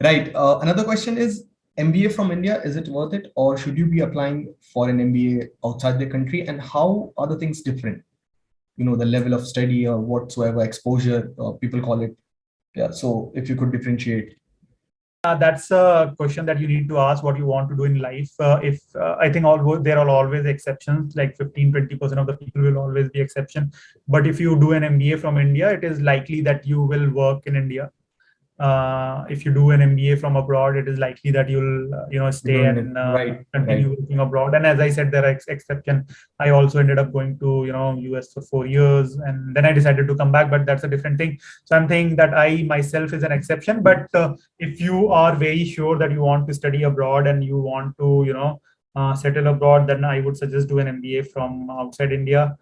Right. Another question is MBA from India, is it worth it, or should you be applying for an MBA outside the country? And how are the things different? The level of study or whatsoever exposure people call it. Yeah. So if you could differentiate. That's a question that you need to ask what you want to do in life. If I think although there are always exceptions, like 15-20% of the people will always be exception. But if you do an MBA from India, it is likely that you will work in India. If you do an MBA from abroad, it is likely that you'll stay Doing it and right, right. continue working abroad. And as I said, there are exception. I also ended up going to US for 4 years, and then I decided to come back. But that's a different thing. So I'm saying that I myself is an exception. But if you are very sure that you want to study abroad and you want to settle abroad, then I would suggest do an MBA from outside India.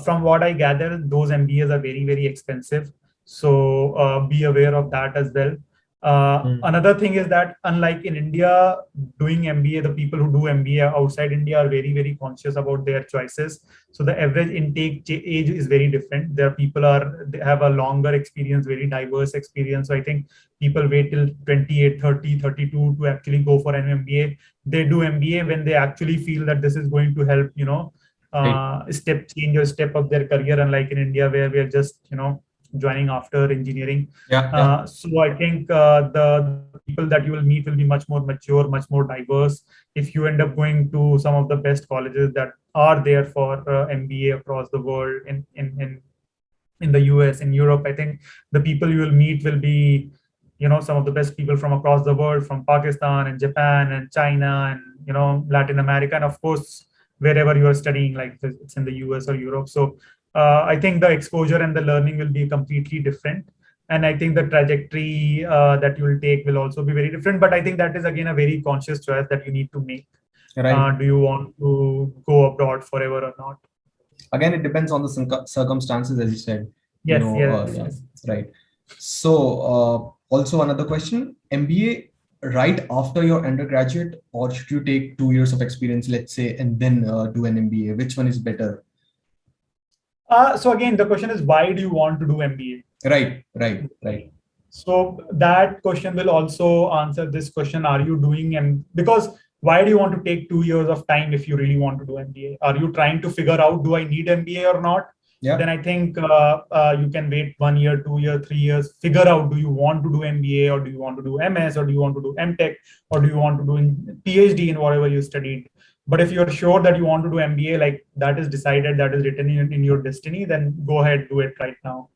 From what I gather, those MBAs are very, very expensive, so be aware of that as well. Hmm. Another thing is that unlike in India, doing MBA, the people who do MBA outside India are very, very conscious about their choices. So the average intake age is very different. There are people they have a longer experience, very diverse experience. So I think people wait till 28, 30, 32 to actually go for an MBA. They do MBA when they actually feel that this is going to help, Right. step change or step up their career. Unlike in India, where we are just, joining after engineering. Yeah, yeah. So I think the people that you will meet will be much more mature, much more diverse. If you end up going to some of the best colleges that are there for MBA across the world, in the US, in Europe, I think the people you will meet will be, some of the best people from across the world, from Pakistan and Japan and China and Latin America, and of course wherever you are studying, like it's in the US or Europe. So I think the exposure and the learning will be completely different. And I think the trajectory that you will take will also be very different. But I think that is again a very conscious choice that you need to make. Right. Do you want to go abroad forever or not? Again, it depends on the circumstances, as you said. Yes, yes, Yeah, yes. right. So, also another question: MBA right after your undergraduate, or should you take 2 years of experience, let's say, and then do an MBA? Which one is better? So again, the question is, why do you want to do MBA? Right, right, right. So that question will also answer this question: are you doing because why do you want to take 2 years of time if you really want to do MBA? Are you trying to figure out, do I need MBA or not? Then Yeah, I think you can wait 1 year, 2 year, 3 years, figure out, do you want to do MBA, or do you want to do MS, or do you want to do MTech, or do you want to do PhD in whatever you studied? But if you're sure that you want to do MBA, like that is decided, that is written in your destiny, then go ahead, do it right now.